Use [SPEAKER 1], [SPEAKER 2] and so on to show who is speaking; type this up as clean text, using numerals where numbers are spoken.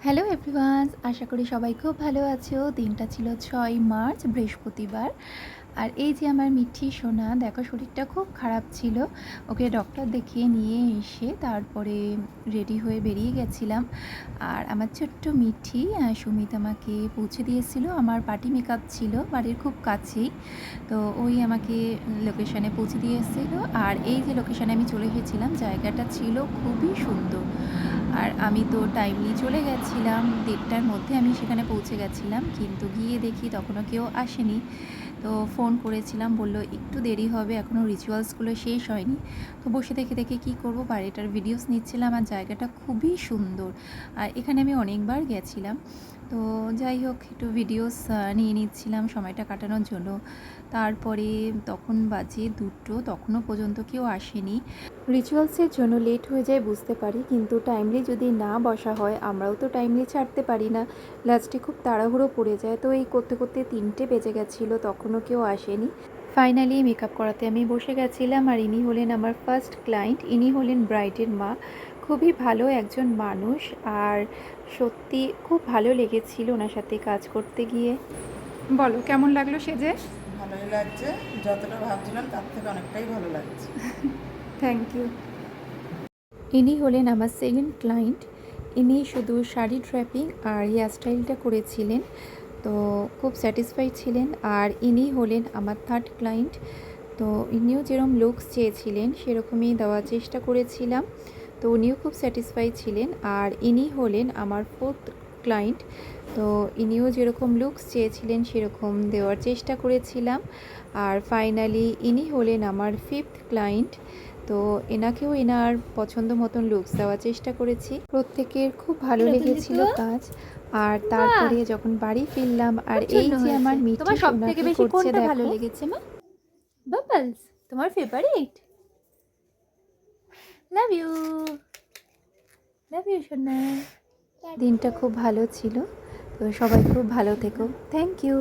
[SPEAKER 1] Hello everyone, আশা করি সবাই খুব ভালো আছো। দিনটা ছিল ৬ মার্চ বৃহস্পতিবার। আর এই যে আমার মিঠি সোনা, দেখো শরীরটা খুব খারাপ ছিল। ওকে ডক্টর দেখিয়ে নিয়ে এসে তারপরে রেডি হয়ে বেরিয়ে গেছিলাম। আর আমার ছোট্ট মিঠি সুমিত আমাকে পৌঁছে দিয়েছিল। আমার পার্টি মেকআপ ছিল বাড়ির খুব কাছেই, তো ওই আমাকে লোকেশানে পৌঁছে দিয়ে এসেছিল। আর এই যে লোকেশানে আমি চলে এসেছিলাম, জায়গাটা ছিল খুবই সুন্দর। আর আমি তো টাইমলি চলে গেছিলাম, ১:৩০টার মধ্যে আমি সেখানে পৌঁছে গেছিলাম, কিন্তু গিয়ে দেখি তখনও কেউ আসেনি। তো ফোন করেছিলাম, বললো একটু দেরি হবে, এখনও রিচুয়ালসগুলো শেষ হয়নি। তো বসে দেখে দেখে কী করবো, বাড়িটার ভিডিওস নিচ্ছিলাম। আর জায়গাটা খুবই সুন্দর, আর এখানে আমি অনেকবার গেছিলাম। তো যাই হোক, একটু ভিডিওস নিয়ে নিচ্ছিলাম সময়টা কাটানোর জন্য। তারপরে তখন বাজে ২টো, তখনও পর্যন্ত কেউ আসেনি। রিচুয়ালসের জন্য লেট হয়ে যায় বুঝতে পারি, কিন্তু টাইমলি যদি না বসা হয় আমরাও তো টাইমলি ছাড়তে পারি না, লাস্টে খুব তাড়াহুড়ো পড়ে যায়। তো এই করতে করতে ৩টে বেজে গেছিলো, তখনও কেউ আসেনি। ফাইনালি মেকআপ করাতে আমি বসে গেছিলাম। আর ইনি হলেন আমার ফার্স্ট ক্লায়েন্ট, ইনি হলেন ব্রাইডের মা। খুবই ভালো একজন মানুষ, আর সত্যি খুব ভালো লেগেছিল ওনার সাথে কাজ করতে গিয়ে। বলো কেমন লাগলো সেজে?
[SPEAKER 2] ভালোই লাগছে, যতটা ভাবছিলাম তার থেকে অনেকটাই ভালো লাগছে।
[SPEAKER 1] Thank you. ইনি হলেন আমার সেকেন্ড ক্লায়েন্ট। ইনি শুধু শাড়ি ড্র্যাপিং আর হেয়ার স্টাইলটা করেছিলেন, তো খুব স্যাটিসফাইড ছিলেন। আর ইনি হলেন আমার থার্ড ক্লায়েন্ট। তো ইনিও যেরকম লুকস চেয়েছিলেন সেরকমই দেওয়ার চেষ্টা করেছিলাম, তো উনিও খুব স্যাটিসফাই ছিলেন। আর ইনি হলেন আমার ফোর্থ ক্লায়েন্ট। তো ইনিও যেরকম লুকস চেয়েছিলেন সেরকম দেওয়ার চেষ্টা করেছিলাম। আর ফাইনালি ইনি হলেন আমার ফিফথ ক্লায়েন্ট। তো এনাকেও এনার পছন্দ মতন লুকস দেওয়ার চেষ্টা করেছি। প্রত্যেকের খুব ভালো লেগেছিল কাজ। আর তারপরে যখন বাড়ি ফিরলাম, আর এই যে আমার মিঠি
[SPEAKER 3] তোমার সব
[SPEAKER 1] সোনা
[SPEAKER 3] থেকে
[SPEAKER 1] কি
[SPEAKER 3] বেশি
[SPEAKER 1] করছে
[SPEAKER 3] কোনটা ভালো
[SPEAKER 1] দেখো।
[SPEAKER 3] লেগেছে মা? বাবলস তোমার favourite? Love you, love you সোনা।
[SPEAKER 1] দিনটা খুব ভালো ছিল। তো সবাই খুব ভালো থেকো। Thank you.